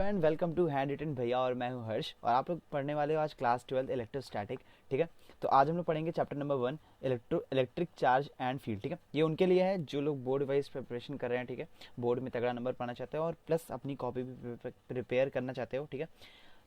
And welcome to hand written भैया और मैं हूं हर्ष और आप लोग पढ़ने वाले हो आज क्लास 12 इलेक्ट्रोस्टैटिक। ठीक है, तो आज हम लोग पढ़ेंगे chapter number 1 electric charge and field. ठीक है, ये उनके लिए है जो लोग बोर्ड वाइज प्रिपरेशन कर रहे हैं। ठीक है, बोर्ड में तगड़ा नंबर पाना चाहते हो और प्लस अपनी कॉपी भी प्रिपेयर करना चाहते हो। ठीक है,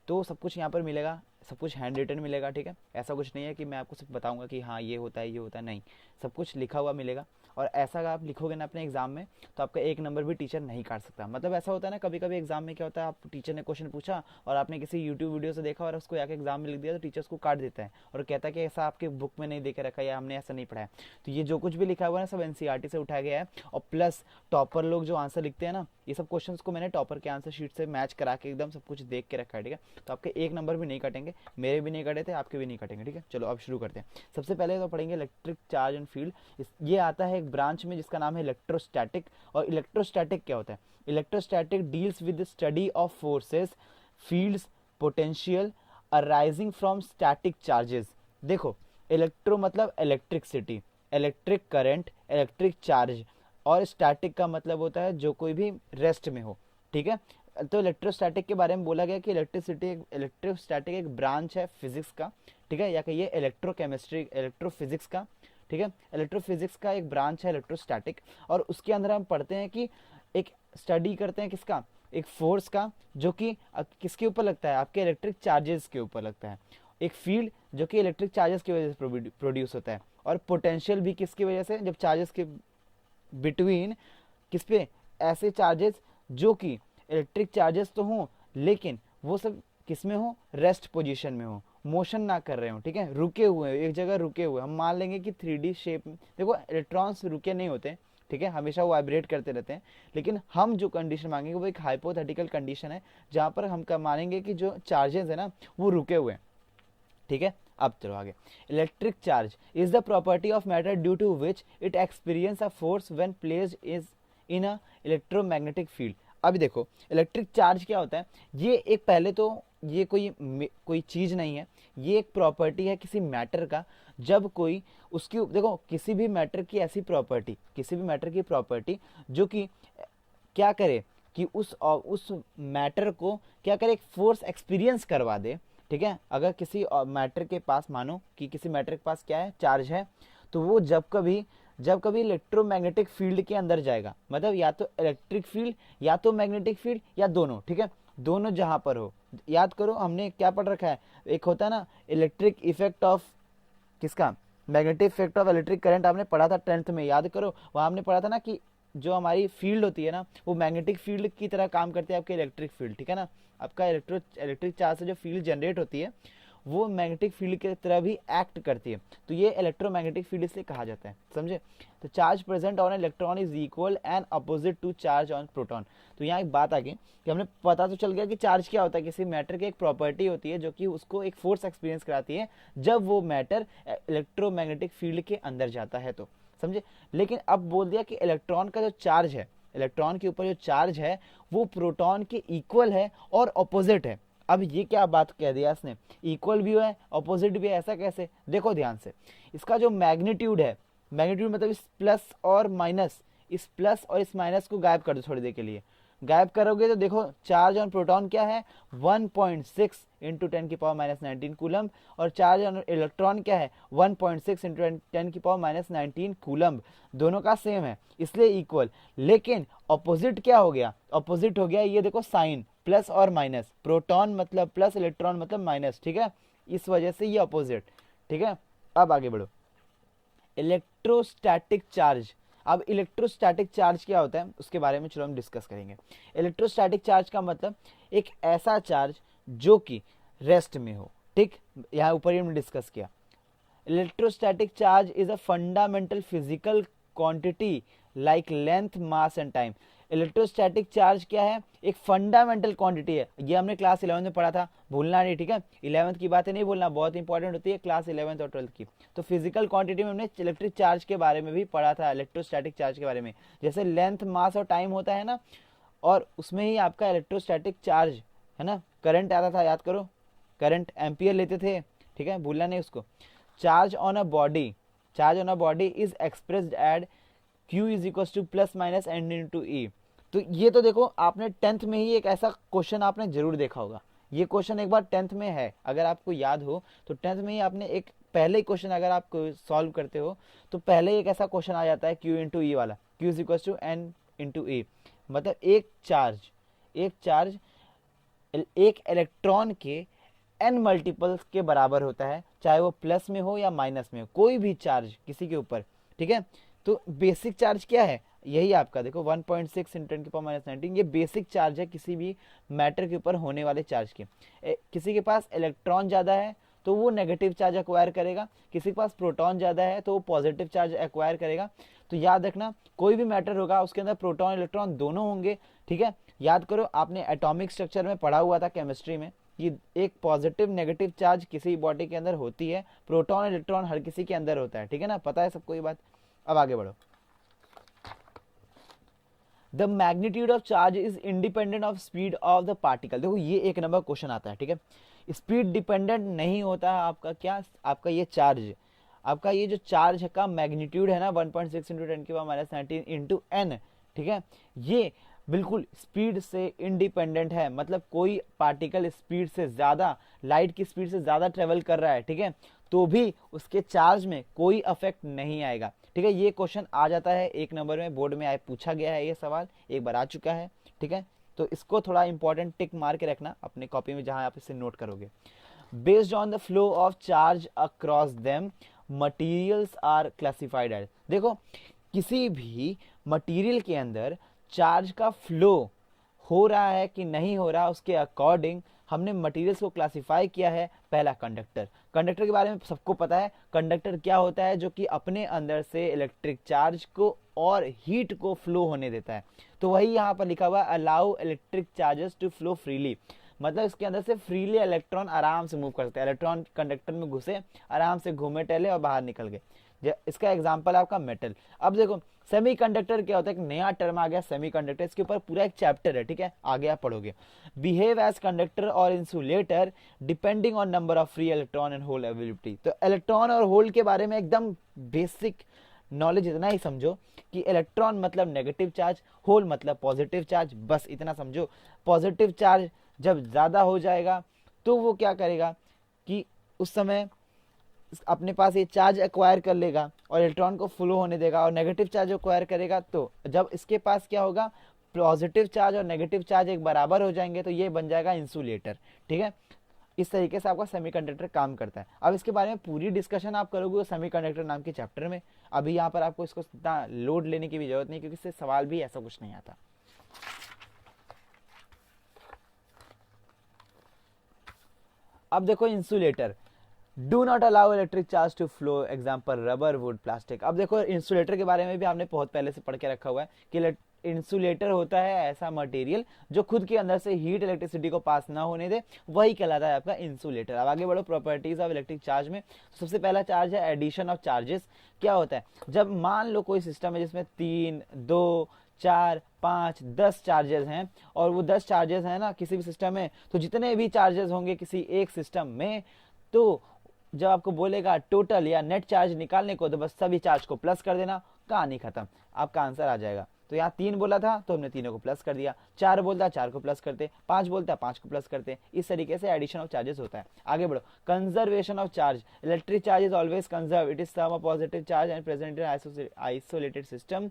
तो सब कुछ यहाँ पर मिलेगा, सब कुछ हैंड रिटन मिलेगा। ठीक है, ऐसा कुछ नहीं है कि मैं आपको सिर्फ बताऊंगा कि हाँ ये होता है ये होता है, नहीं, सब कुछ लिखा हुआ मिलेगा। और ऐसा अगर आप लिखोगे ना अपने एग्जाम में तो आपका एक नंबर भी टीचर नहीं काट सकता। मतलब ऐसा होता है ना, कभी कभी एग्जाम में क्या होता है, आप टीचर ने क्वेश्चन पूछा और आपने किसी यूट्यूब वीडियो से देखा और उसको आके एग्जाम में लिख दिया तो टीचर उसको काट देता है और कहता है कि ऐसा आपके बुक में नहीं देखे रखा है या हमने ऐसा नहीं पढ़ा है। तो ये जो कुछ भी लिखा हुआ है ना सब एनसीईआरटी से उठाया गया है। और प्लस टॉपर लोग जो आंसर लिखते हैं ना, ये सब क्वेश्चन को मैंने टॉपर के आंसर शीट से मैच करा के एकदम सब कुछ देख के रखा है। ठीक है, तो आपके एक नंबर भी नहीं कटेंगे, मेरे भी नहीं कटे थे, आपके भी नहीं कटेंगे। ठीक है, चलो अब शुरू करते हैं। सबसे पहले तो पढ़ेंगे इलेक्ट्रिक चार्ज एंड फील्ड। ये आता है एक ब्रांच में जिसका नाम है इलेक्ट्रोस्टैटिक। और इलेक्ट्रोस्टैटिक क्या होता है? Electrostatic deals with the study of forces, fields, potential arising from static charges. देखो, इलेक्ट्रो मतलब electricity, electric current, electric charge, और स्टैटिक का मतलब होता है जो कोई भी रेस्ट में हो। ठीक है, तो इलेक्ट्रोस्टैटिक के बारे में बोला गया कि इलेक्ट्रोस्टैटिक एक ब्रांच है फिजिक्स का। ठीक है, या कहिए इलेक्ट्रोकेमिस्ट्री, इलेक्ट्रोफिजिक्स का। ठीक है, इलेक्ट्रोफिजिक्स का एक ब्रांच है इलेक्ट्रोस्टैटिक। और उसके अंदर हम पढ़ते हैं कि एक स्टडी करते हैं किसका, एक फोर्स का जो कि किसके ऊपर लगता है, आपके इलेक्ट्रिक चार्जेस के ऊपर लगता है। एक फील्ड जो कि इलेक्ट्रिक चार्जेस की वजह से प्रोड्यूस होता है। और पोटेंशियल भी किसकी वजह से, जब चार्जेस के बिटवीन किस पे, ऐसे चार्जेस जो कि इलेक्ट्रिक चार्जेस तो हों लेकिन वो सब किस में हो, रेस्ट पोजीशन में हो, मोशन ना कर रहे हो। ठीक है, रुके हुए एक जगह रुके हुए। हम मान लेंगे कि 3D शेप में, देखो इलेक्ट्रॉन्स रुके नहीं होते। ठीक है, हमेशा वो वाइब्रेट करते रहते हैं। लेकिन हम जो कंडीशन मांगेंगे वो एक हाइपोथेटिकल कंडीशन है जहां पर हम मानेंगे कि जो चार्जेस है ना वो रुके हुए हैं। ठीक है, अब चलो आगे। Electric charge is the property of matter due to which it experience a force when placed is in a electromagnetic field. अभी देखो इलेक्ट्रिक चार्ज क्या होता है, ये एक, पहले तो ये कोई चीज नहीं है, ये एक प्रॉपर्टी है किसी मैटर का। जब कोई उसकी, देखो किसी भी मैटर की ऐसी प्रॉपर्टी, किसी भी मैटर की प्रॉपर्टी जो कि क्या करे कि उस मैटर को क्या करे, एक फोर्स एक्सपीरियंस करवा दे। ठीक है, अगर किसी मैटर के पास, मानो कि किसी मैटर के पास क्या है, चार्ज है, तो वो जब कभी इलेक्ट्रोमैग्नेटिक फील्ड के अंदर जाएगा, मतलब या तो इलेक्ट्रिक फील्ड या तो मैग्नेटिक फील्ड या दोनों। ठीक है, दोनों जहां पर हो। याद करो हमने क्या पढ़ रखा है, एक होता है ना इलेक्ट्रिक इफेक्ट ऑफ किसका, magnetic effect of electric current, आपने पढ़ा था 10th में, याद करो। वहां हमने पढ़ा था ना कि जो हमारी फील्ड होती है ना वो मैग्नेटिक फील्ड की तरह काम करती है आपके इलेक्ट्रिक फील्ड। ठीक है ना, आपका इलेक्ट्रिक चार्ज से जो फील्ड जनरेट होती है वो मैग्नेटिक फील्ड की तरह भी एक्ट करती है। तो ये इलेक्ट्रोमैग्नेटिक फील्ड इसलिए कहा जाता है, समझे। तो charge present on electron is equal and opposite to charge on proton. तो यहाँ एक बात आ गई कि हमने पता तो चल गया कि चार्ज क्या होता है, किसी मैटर की एक प्रॉपर्टी होती है जो कि उसको एक फोर्स एक्सपीरियंस कराती है जब वो मैटर इलेक्ट्रोमैग्नेटिक फील्ड के अंदर जाता है, तो समझे। लेकिन अब बोल दिया कि इलेक्ट्रॉन का जो चार्ज है, इलेक्ट्रॉन के ऊपर जो चार्ज है वो प्रोटॉन के इक्वल है और अपोजिट है। अब ये क्या बात कह दिया इसने, इक्वल भी है अपोजिट भी है, ऐसा कैसे? देखो ध्यान से, इसका जो मैग्नीट्यूड है, मैग्नीट्यूड मतलब इस प्लस और माइनस, इस प्लस और इस माइनस को गायब कर दो थोड़ी देर के लिए। गायब करोगे तो देखो चार्ज ऑन प्रोटॉन क्या है, 1.6 इंटू 10⁻⁻19 कूलम्ब। और चार्ज ऑन इलेक्ट्रॉन क्या है, 1.6 इंटू 10⁻⁻19 कूलम्ब। दोनों का सेम है इसलिए इक्वल। लेकिन अपोजिट क्या हो गया, अपोजिट हो गया ये देखो साइन, प्लस और माइनस, प्रोटॉन मतलब प्लस, इलेक्ट्रॉन मतलब माइनस। ठीक है, इस वजह से ये अपोजिट। ठीक है, अब आगे बढ़ो। Electrostatic charge. अब इलेक्ट्रोस्टैटिक चार्ज क्या होता है उसके बारे में चलो हम डिस्कस करेंगे। इलेक्ट्रोस्टैटिक चार्ज का मतलब एक ऐसा चार्ज जो कि रेस्ट में हो। ठीक, यहाँ ऊपर ही हमने डिस्कस किया। Electrostatic charge is a fundamental physical quantity like length, mass and time. Electrostatic charge क्या है, एक फंडामेंटल क्वांटिटी है। ये हमने क्लास 11 में पढ़ा था, भूलना नहीं। ठीक है, 11th की बातें नहीं भूलना, बहुत इंपॉर्टेंट होती है क्लास 11th और 12th की। तो फिजिकल क्वांटिटी में हमने इलेक्ट्रिक चार्ज के बारे में भी पढ़ा था, इलेक्ट्रोस्टैटिक चार्ज के बारे में। जैसे लेंथ, मास और टाइम होता है ना, और उसमें ही आपका इलेक्ट्रोस्टैटिक चार्ज है ना, करंट आता था, याद करो, करंट एम्पियर लेते थे। ठीक है, भूलना नहीं उसको। Charge on a body is expressed at Q is equal to plus minus n into e. तो ये तो देखो आपने 10th में ही एक ऐसा क्वेश्चन आपने जरूर देखा होगा, ये क्वेश्चन एक बार 10th में है, अगर आपको याद हो तो 10th में ही आपने एक पहले ही क्वेश्चन अगर आप सॉल्व करते हो तो पहले एक ऐसा क्वेश्चन आ जाता है Q इंटू ई वाला, Q is equal to n into a, मतलब एक चार्ज एक इलेक्ट्रॉन के n मल्टीपल्स के बराबर होता है, चाहे वो प्लस में हो या माइनस में हो, कोई भी चार्ज किसी के ऊपर, ठीक है। तो बेसिक चार्ज क्या है, यही आपका देखो 1.6 इंटू 10 की पावर माइनस 19, ये बेसिक चार्ज है किसी भी मैटर के ऊपर होने वाले चार्ज के। किसी के पास इलेक्ट्रॉन ज़्यादा है तो वो नेगेटिव चार्ज एक्वायर करेगा, किसी के पास प्रोटॉन ज़्यादा है तो वो पॉजिटिव चार्ज एक्वायर करेगा। तो याद रखना कोई भी मैटर होगा उसके अंदर प्रोटॉन इलेक्ट्रॉन दोनों होंगे, ठीक है। याद करो आपने एटॉमिक स्ट्रक्चर में पढ़ा हुआ था केमिस्ट्री में कि एक पॉजिटिव नेगेटिव चार्ज किसी बॉडी के अंदर होती है, प्रोटॉन इलेक्ट्रॉन हर किसी के अंदर होता है, ठीक है ना, पता है सबको ये बात। अब आगे बढ़ो। The magnitude of charge is independent of speed of the particle. देखो ये एक नंबर क्वेश्चन आता है, ठीक है। स्पीड डिपेंडेंट नहीं होता है आपका क्या, आपका ये चार्ज, आपका ये जो चार्ज का मैग्नीट्यूड है ना 1.6 इंटू 10 की पावर माइनस 19 इंटू एन, ठीक है, ये बिल्कुल स्पीड से इंडिपेंडेंट है, मतलब कोई पार्टिकल स्पीड से ज़्यादा, लाइट की स्पीड से ज़्यादा ट्रेवल कर रहा है, ठीक है, तो भी उसके चार्ज में कोई अफेक्ट नहीं आएगा, ठीक है। ये क्वेश्चन आ जाता है एक नंबर में, बोर्ड में आए पूछा गया है, ये सवाल एक बार आ चुका है, ठीक है। तो इसको थोड़ा इंपॉर्टेंट टिक मार के रखना अपने कॉपी में जहां आप इसे नोट करोगे। Based on the flow of charge across them materials are classified as. देखो किसी भी मटीरियल के अंदर चार्ज का फ्लो हो रहा है कि नहीं हो रहा, उसके अकॉर्डिंग हमने मटेरियल्स को क्लासिफाई किया है। पहला कंडक्टर, कंडक्टर के बारे में सबको पता है, कंडक्टर क्या होता है, जो कि अपने अंदर से इलेक्ट्रिक चार्ज को और हीट को फ्लो होने देता है। तो वही यहाँ पर लिखा हुआ allow electric charges to flow freely, मतलब इसके अंदर से फ्रीली इलेक्ट्रॉन आराम से मूव कर सकते हैं, इलेक्ट्रॉन कंडक्टर में घुसे, आराम से घूमे टहले और बाहर निकल गए। इसका एग्जांपल है आपका मेटल। अब देखो सेमीकंडक्टर क्या होता है, एक नया टर्म आ गया सेमीकंडक्टर, इसके ऊपर पूरा एक चैप्टर है, ठीक है, आगे आप पढ़ोगे। बिहेव एज कंडक्टर और insulator depending on number of free electron and hole availability. तो इलेक्ट्रॉन और होल के बारे में एकदम बेसिक नॉलेज इतना ही समझो कि इलेक्ट्रॉन मतलब नेगेटिव चार्ज, होल मतलब पॉजिटिव चार्ज, बस इतना समझो। पॉजिटिव चार्ज जब ज़्यादा हो जाएगा तो वो क्या करेगा कि उस समय अपने पास ये चार्ज एक्वायर कर लेगा और इलेक्ट्रॉन को फ्लो होने देगा, और नेगेटिव चार्ज एक्वायर करेगा तो जब इसके पास क्या होगा, पॉजिटिव चार्ज और नेगेटिव चार्ज एक बराबर हो जाएंगे, तो ये बन जाएगा इंसुलेटर, ठीक है। इस तरीके से आपका सेमीकंडक्टर काम करता है। अब इसके बारे में पूरी डिस्कशन आप करोगे सेमीकंडक्टर नाम के चैप्टर में, अभी यहाँ पर आपको इसको इतना लोड लेने की भी जरूरत नहीं, क्योंकि इससे सवाल भी ऐसा कुछ नहीं आता। अब देखो insulator, do not allow electric charge to flow, example rubber, wood, plastic. अब देखो इंसुलेटर के बारे में भी आपने बहुत पहले से पढ़ के रखा हुआ है कि इंसुलेटर होता है ऐसा मटेरियल जो खुद के अंदर से हीट इलेक्ट्रिसिटी को पास ना होने दे, वही कहलाता है आपका इंसुलेटर। अब आगे बढ़ो प्रॉपर्टीज ऑफ इलेक्ट्रिक चार्ज में। सबसे पहला चार्ज है एडिशन ऑफ चार्जेस। क्या होता है, जब मान लो कोई सिस्टम है जिसमें 3, 2, 4, 5, 10 चार्जेस हैं, और वो 10 चार्जेस हैं ना किसी भी सिस्टम में, तो जितने भी चार्जेस होंगे किसी एक सिस्टम में, तो जब आपको बोलेगा टोटल या नेट चार्ज निकालने को, तो बस सभी चार्ज को प्लस कर देना, कहानी खत्म, आपका आंसर आ जाएगा। तो यहाँ 3 बोला था तो हमने तीनों को प्लस कर दिया, 4 बोलता 4 को प्लस करते, 5 बोलता 5 को प्लस करते। इस तरीके से एडिशन ऑफ चार्जेस होता है। आगे बढ़ो, conservation of charge. Electric charge is always conserve, it is sum of positive charge and present in isolated system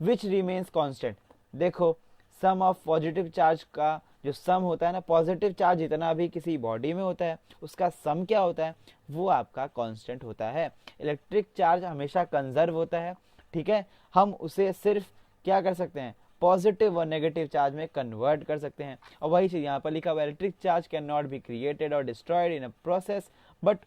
which remains constant. देखो सम ऑफ पॉजिटिव चार्ज का जो सम होता है ना, पॉजिटिव चार्ज जितना भी किसी बॉडी में होता है उसका सम क्या होता है, वो आपका कांस्टेंट होता है। इलेक्ट्रिक चार्ज हमेशा कंजर्व होता है, ठीक है। हम उसे सिर्फ क्या कर सकते हैं, पॉजिटिव और नेगेटिव चार्ज में कन्वर्ट कर सकते हैं। और वही चीज यहाँ पर लिखा हुआ है, electric charge can not be created और destroyed in a process but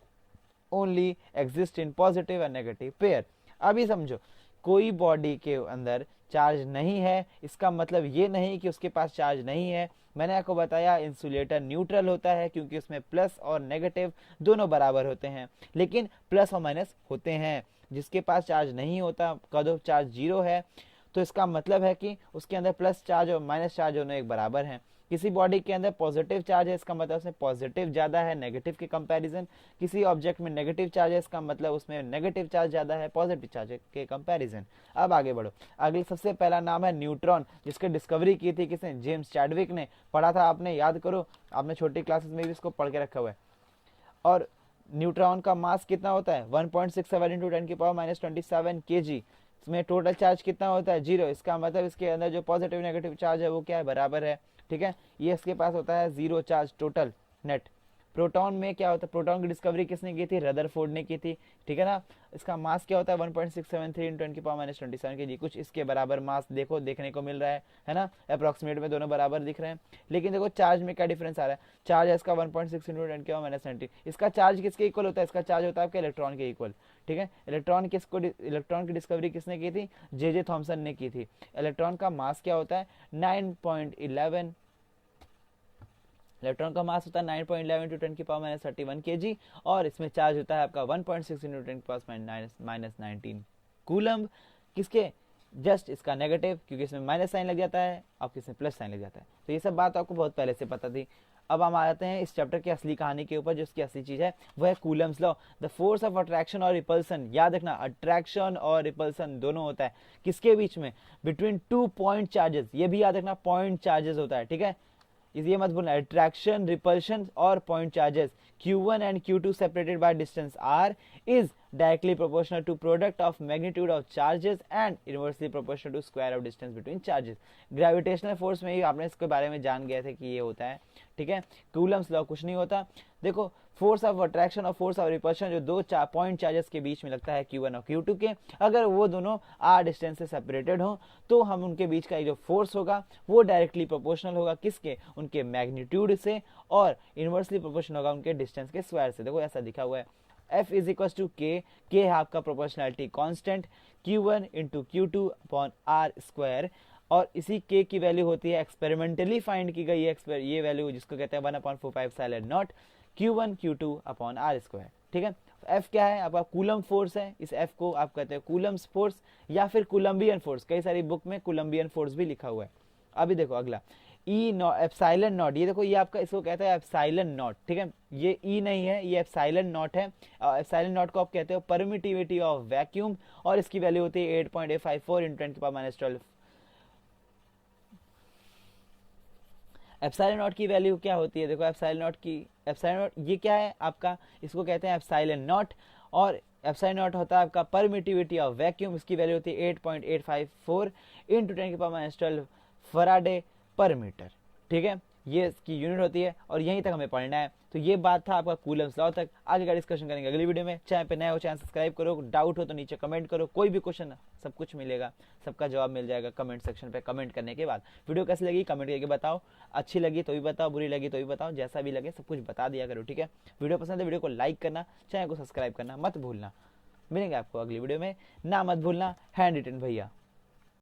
only exist in positive and negative pair. अभी समझो, कोई बॉडी के अंदर चार्ज नहीं है, इसका मतलब ये नहीं कि उसके पास चार्ज नहीं है। मैंने आपको बताया इंसुलेटर न्यूट्रल होता है क्योंकि उसमें प्लस और नेगेटिव दोनों बराबर होते हैं, लेकिन प्लस और माइनस होते हैं। जिसके पास चार्ज नहीं होता, कह दो चार्ज 0 है, तो इसका मतलब है कि उसके अंदर प्लस चार्ज और माइनस चार्ज दोनों एक बराबर हैं। किसी बॉडी के अंदर पॉजिटिव चार्ज है इसका मतलब उसमें पॉजिटिव ज्यादा है नेगेटिव के कंपैरिजन, किसी ऑब्जेक्ट में नेगेटिव चार्ज है इसका मतलब उसमें नेगेटिव चार्ज ज्यादा है पॉजिटिव चार्ज के कंपैरिजन। अब आगे बढ़ो, अगले सबसे पहला नाम है न्यूट्रॉन, जिसकी डिस्कवरी की थी किसने, जेम्स चैडविक ने। पढ़ा था आपने, याद करो, आपने छोटी क्लासेस में भी इसको पढ़ के रखा हुआ है। और न्यूट्रॉन का मास कितना होता है 1.67 इंटू 10⁻27 kg। इसमें टोटल चार्ज कितना होता है 0, इसका मतलब इसके अंदर जो पॉजिटिव नेगेटिव चार्ज है वो क्या है, बराबर है। ठीक है, ये इसके पास होता है 0 चार्ज टोटल नेट। प्रोटॉन में क्या होता है, प्रोटॉन की डिस्कवरी किसने की थी, रदरफोर्ड ने की थी। ठीक है ना, इसका मास क्या होता है 1.673 इंटू 10⁻27 kg, कुछ इसके बराबर मास देखो देखने को मिल रहा है ना, अप्रोक्सीमेट में दोनों बराबर दिख रहे हैं। लेकिन देखो चार्ज में क्या डिफरेंस आ रहा है, चार्ज है इसका 1.6 इंटू 10⁻90, इसका चार्ज किसके इक्वल होता है, इसका चार्ज होता है आपके इलेक्ट्रॉन के इक्वल। ठीक है, इलेक्ट्रॉन की डिस्कवरी किसने की थी, जे थॉमसन ने की थी। इलेक्ट्रॉन का मास क्या होता है 9.11, इलेक्ट्रॉन का मास होता है 9.11 इंटू 10⁻31 kg, और इसमें चार्ज होता है आपका 1.6 इंटू 10⁻19 कूलम्ब। किसके, जस्ट इसका नेगेटिव, क्योंकि इसमें माइनस साइन लग जाता है, आपके इसमें प्लस साइन लग जाता है। तो ये सब बात आपको बहुत पहले से पता थी। अब हम आते हैं इस चैप्टर की असली कहानी के ऊपर, जो इसकी असली चीज है वो है Coulomb's law, the force of attraction और रिपल्सन। याद रखना, अट्रैक्शन और रिपल्सन दोनों होता है किसके बीच में, बिटवीन 2 पॉइंट चार्जेस। ये भी याद रखना, पॉइंट चार्जेस होता है। ठीक है, ये मत भूलना, अट्रैक्शन, रिपल्शन और point charges. Q1 and Q2 separated by distance r is directly proportional to product of magnitude of charges and inversely proportional to square of distance between charges। Gravitational force में ही आपने इसके बारे में जान गए थे कि ये होता है। ठीक है, कूलम्स लॉ कुछ नहीं होता। देखो, फोर्स ऑफ अट्रैक्शन और फोर्स ऑफ रिपल्शन जो दो पॉइंट चार्जेस के बीच में लगता है Q1 और Q2 के, अगर वो दोनों r डिस्टेंस से सेपरेटेड हो तो हम उनके बीच का जो फोर्स होगा वो डायरेक्टली प्रोपोर्शनल होगा किसके, उनके मैग्नीट्यूड से, और इनवर्सली प्रोपोर्शनल होगा उनके डिस्टेंस के स्क्वायर से। देखो ऐसा दिखा हुआ है, F इज इक्वल टू के है आपका proportionality constant, Q1 into Q2 upon R square, और इसी के की वैल्यू होती है एक्सपेरिमेंटली फाइंड की गई ये वैल्यू जिसको कहते हैं 1/4πε0 Q1 Q2 upon R square. ठीक है, F क्या है आपका, कूलम फोर्स है। इस F को आप कहते हैं कूलम्स फोर्स या फिर कोलंबियन फोर्स, कई सारी बुक में कोलंबियन फोर्स भी लिखा हुआ है। अभी देखो अगला, एप्सिलॉन नॉट, ये देखो ये आपका, इसको कहते हैं एप्सिलॉन नॉट। ठीक है, ये ई नहीं है, ये एप्सिलॉन नॉट है। एप्सिलॉन नॉट को आप कहते हो परमिटिविटी ऑफ वैक्यूम, और इसकी वैल्यू होती है 8.854 इंटू 10⁻12। एप्सिलॉन नॉट की वैल्यू क्या होती है, देखो एप्सिलॉन नॉट ये क्या है आपका, इसको कहते हैं एप्सिलॉन नॉट, और एप्सिलॉन नॉट होता है आपका परमिटिविटी ऑफ वैक्यूम, इसकी वैल्यू होती है 8.854 इंटू 10⁻12 फराडे पर मीटर। ठीक है, ये इसकी यूनिट होती है, और यहीं तक हमें पढ़ना है। तो ये बात था आपका कूलम्स लॉ तक। आगे का डिस्कशन करेंगे अगली वीडियो में। चैनल पे नए हो चैनल सब्सक्राइब करो, डाउट हो तो नीचे कमेंट करो, कोई भी क्वेश्चन सब कुछ मिलेगा, सबका जवाब मिल जाएगा कमेंट सेक्शन पे। कमेंट करने के बाद वीडियो कैसी लगी कमेंट करके बताओ, अच्छी लगी तो भी बताओ, बुरी लगी तो भी बताओ, जैसा भी लगे सब कुछ बता दिया करो। ठीक है, वीडियो पसंद है वीडियो को लाइक करना, चैनल को सब्सक्राइब करना मत भूलना। मिलेंगे आपको अगली वीडियो में, ना मत भूलना हैंड रिटन भैया।